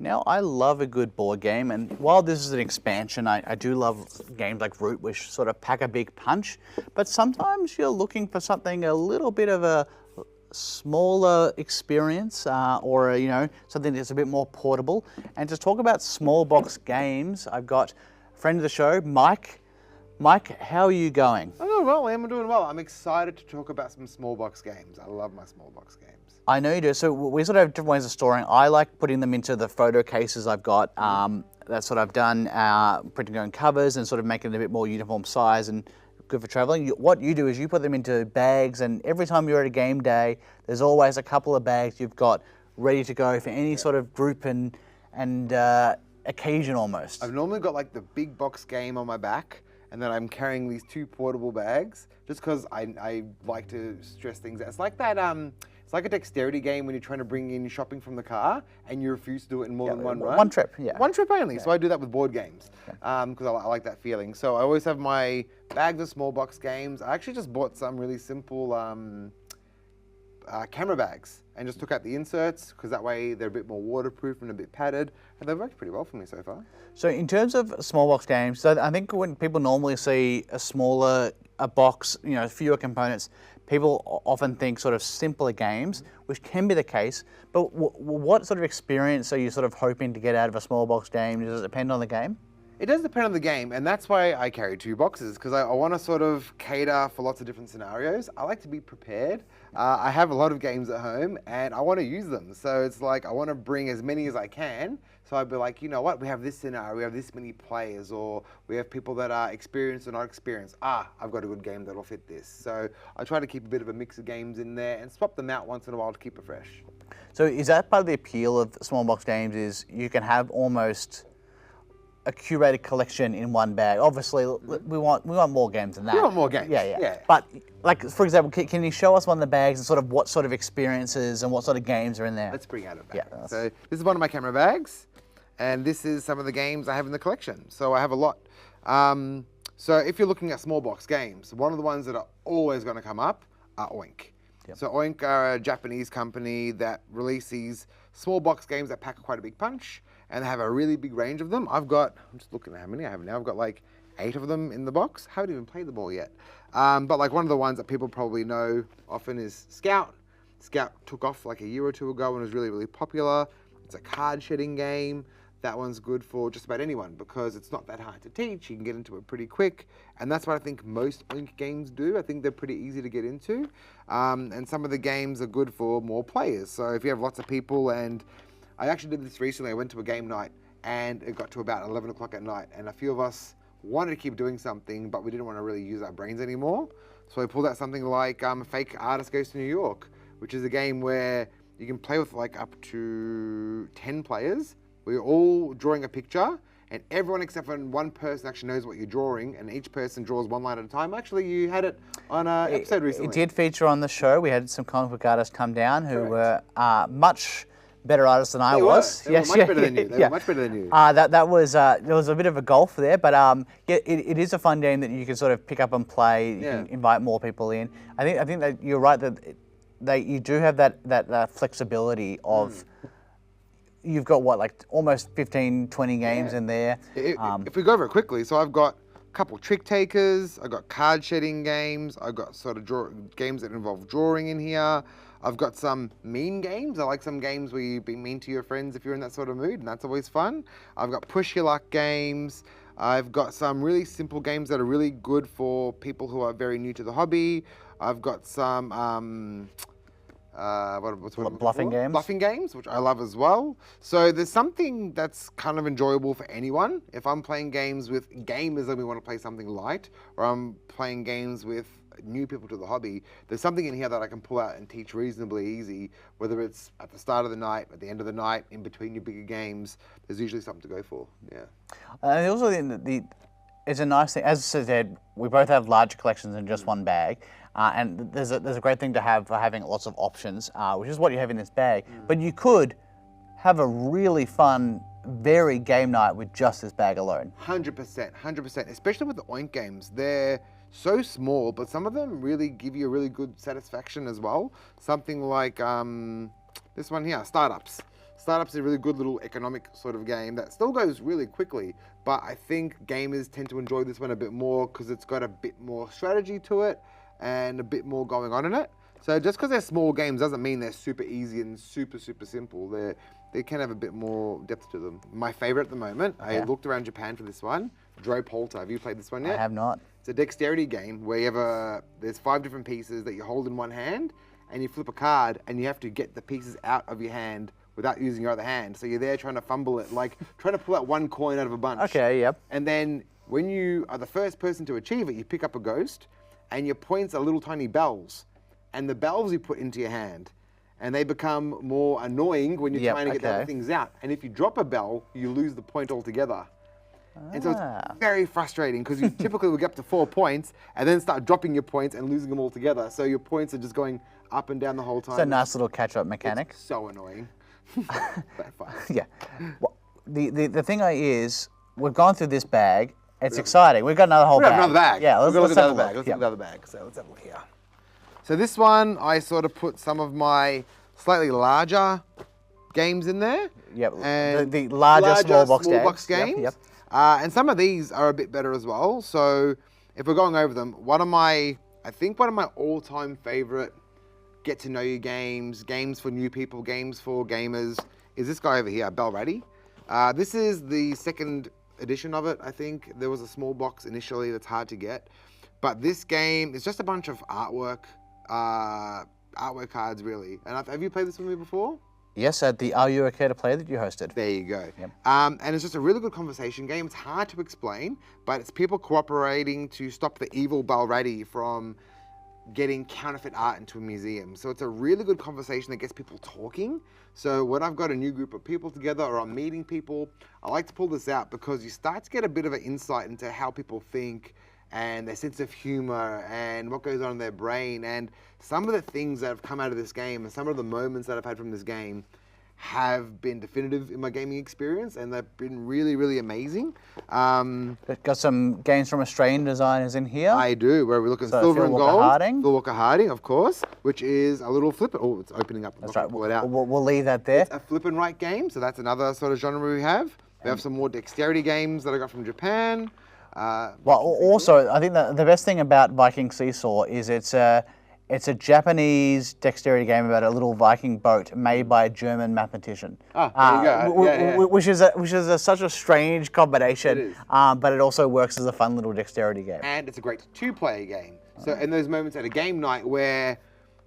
Now, I love a good board game, and while this is an expansion, I do love games like Root, which sort of pack a big punch, but sometimes you're looking for something a little bit of a smaller experience, or something that's a bit more portable. And to talk about small box games, I've got a friend of the show, Mike. Mike, how are you going? I'm doing well, Liam. I'm doing well. I'm excited to talk about some small box games. I love my small box games. I know you do. So we sort of have different ways of storing. I like putting them into the photo cases I've got. That's what I've done, printing on covers and sort of making it a bit more uniform size and good for traveling. What you do is you put them into bags, and every time you're at a game day, there's always a couple of bags you've got ready to go for any sort of group and occasion almost. I've normally got like the big box game on my back, and then I'm carrying these two portable bags just because I like to stress things out. It's like that, it's like a dexterity game when you're trying to bring in shopping from the car and you refuse to do it in more than one run. One trip, yeah. One trip only. Yeah. So I do that with board games because I like that feeling. So I always have my bags of small box games. I actually just bought some really simple camera bags and just took out the inserts because that way they're a bit more waterproof and a bit padded, and they've worked pretty well for me so far. So in terms of small box games, so I think when people normally see a box, fewer components, people often think sort of simpler games, which can be the case, but what sort of experience are you sort of hoping to get out of a small box game? Does it depend on the game? It does depend on the game, and that's why I carry two boxes, because I want to sort of cater for lots of different scenarios. I like to be prepared. I have a lot of games at home, and I want to use them. So it's like I want to bring as many as I can. So I'd be like, you know what, we have this scenario, we have this many players, or we have people that are experienced or not experienced. I've got a good game that'll fit this. So I try to keep a bit of a mix of games in there and swap them out once in a while to keep it fresh. So is that part of the appeal of small box games, is you can have almost a curated collection in one bag? Obviously, we want more games than that. We want more games. Yeah. But like, for example, can you show us one of the bags and sort of what sort of experiences and what sort of games are in there? Let's bring out a bag. Yeah, so this is one of my camera bags, and this is some of the games I have in the collection. So I have a lot. So if you're looking at small box games, one of the ones that are always going to come up are Oink. Yep. So Oink are a Japanese company that release these small box games that pack quite a big punch, and they have a really big range of them. I'm just looking at how many I have now. I've got like 8 of them in the box. Haven't even played them all yet. But like one of the ones that people probably know often is Scout. Scout took off like a year or two ago and was really, really popular. It's a card shedding game. That one's good for just about anyone because it's not that hard to teach. You can get into it pretty quick. And that's what I think most Oink games do. I think they're pretty easy to get into. And some of the games are good for more players. So if you have lots of people, and I actually did this recently. I went to a game night and it got to about 11 o'clock at night. And a few of us wanted to keep doing something, but we didn't want to really use our brains anymore. So I pulled out something like Fake Artist Goes to New York, which is a game where you can play with like up to 10 players. We're all drawing a picture, and everyone except for one person actually knows what you're drawing, and each person draws one line at a time. Actually, you had it on an episode recently. It did feature on the show. We had some comic book artists come down who were much better artists than I was. They were much better than you. They were much better than you. There was a bit of a gulf there, but it is a fun game that you can sort of pick up and play. You can invite more people in. I think that you're right that you do have that flexibility of. You've got what, like almost 15, 20 games in there. If we go over it quickly, so I've got a couple trick takers, I've got card shedding games, I've got sort of games that involve drawing in here. I've got some mean games. I like some games where you be mean to your friends if you're in that sort of mood, and that's always fun. I've got push your luck games. I've got some really simple games that are really good for people who are very new to the hobby. I've got some bluffing games? Bluffing games, which I love as well. So there's something that's kind of enjoyable for anyone. If I'm playing games with gamers and we want to play something light, or I'm playing games with new people to the hobby, there's something in here that I can pull out and teach reasonably easy, whether it's at the start of the night, at the end of the night, in between your bigger games. There's usually something to go for, also, it's a nice thing. As I said, we both have large collections in just one bag. And there's a great thing to have for having lots of options, which is what you have in this bag. But you could have a really fun, varied game night with just this bag alone. 100%. Especially with the Oink games. They're so small, but some of them really give you a really good satisfaction as well. Something like this one here, Startups. Startup's a really good little economic sort of game that still goes really quickly, but I think gamers tend to enjoy this one a bit more because it's got a bit more strategy to it and a bit more going on in it. So just because they're small games doesn't mean they're super easy and super simple. They can have a bit more depth to them. My favorite at the moment, I looked around Japan for this one, Dro Polta. Have you played this one yet? I have not. It's a dexterity game where you have there's 5 different pieces that you hold in one hand and you flip a card and you have to get the pieces out of your hand without using your other hand. So you're there trying to fumble it, like trying to pull out one coin out of a bunch. Okay, yep. And then when you are the first person to achieve it, you pick up a ghost and your points are little tiny bells. And the bells you put into your hand. And they become more annoying when you're trying to get the other things out. And if you drop a bell, you lose the point altogether. And so it's very frustrating because you typically will get up to 4 points and then start dropping your points and losing them all together. So your points are just going up and down the whole time. It's a nice little catch-up mechanic. It's so annoying. But fun. Yeah. Well, the thing is, we've gone through this bag. It's exciting. We've got another whole We have bag. another bag. Yeah, let's look at have the a other bag. look. Let's look at the other bag. So let's have a look here. So this one, I sort of put some of my slightly larger games in there. Yep. And The larger small box games. Yep. And some of these are a bit better as well. So if we're going over them, I think one of my all-time favorite get to know you games for new people, games for gamers, is this guy over here, Bellradi. This is the second edition of it, I think. There was a small box initially that's hard to get. But this game is just a bunch of artwork cards, really. And have you played this with me before? Yes, at the Are You Okay to Play that you hosted. There you go. Yep. And it's just a really good conversation game. It's hard to explain, but it's people cooperating to stop the evil Bellradi from getting counterfeit art into a museum. So it's a really good conversation that gets people talking. So when I've got a new group of people together or I'm meeting people, I like to pull this out because you start to get a bit of an insight into how people think and their sense of humor and what goes on in their brain. And some of the things that have come out of this game and some of the moments that I've had from this game have been definitive in my gaming experience, and they've been really amazing. Got some games from Australian designers in here. I do, where we're looking So silver and Phil Walker gold. Harding. Phil Walker Harding, of course, which is a little flip. Oh, it's opening up. That's right. Pull it out. We'll leave that there. It's a flip and write game, so that's another sort of genre we have. We have some more dexterity games that I got from Japan. Well, also, I think the best thing about Viking Seesaw is it's a Japanese dexterity game about a little Viking boat made by a German mathematician. There you go. Yeah. Which is such a strange combination, It is. but it also works as a fun little dexterity game. And it's a great two-player game. So in those moments at a game night where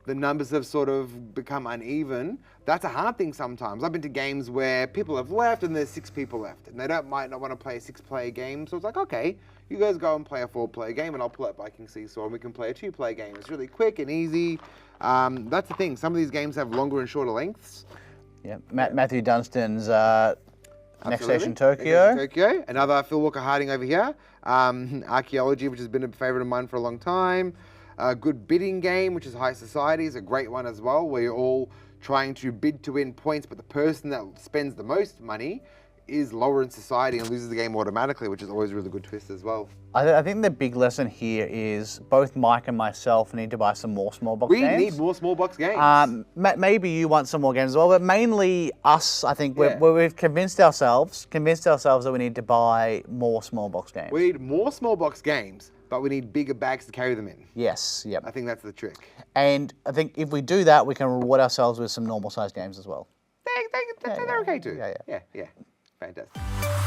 the numbers have sort of become uneven, that's a hard thing sometimes. I've been to games where people have left and there's 6 people left, and they might not want to play a 6-player game. So it's like, okay, you guys go and play a 4-player game, and I'll pull out Viking Seesaw, and we can play a 2-player game. It's really quick and easy. That's the thing. Some of these games have longer and shorter lengths. Yeah, Matthew Dunstan's Next Station Absolutely. Tokyo. Next Station Tokyo. Another Phil Walker Harding over here. Archaeology, which has been a favorite of mine for a long time. A good bidding game, which is High Society, is a great one as well, where you're all trying to bid to win points, but the person that spends the most money is lower in society and loses the game automatically, which is always a really good twist as well. I think the big lesson here is both Mike and myself need to buy some more small box We games. need more small box games. Maybe you want some more games as well, but mainly us. I think Yeah. we've convinced ourselves that we need to buy more small box games. We need more small box games, but we need bigger bags to carry them in. Yes, yep. I think that's the trick. And I think if we do that, we can reward ourselves with some normal sized games as well. They're okay too. Yeah. Yeah. Fantastic.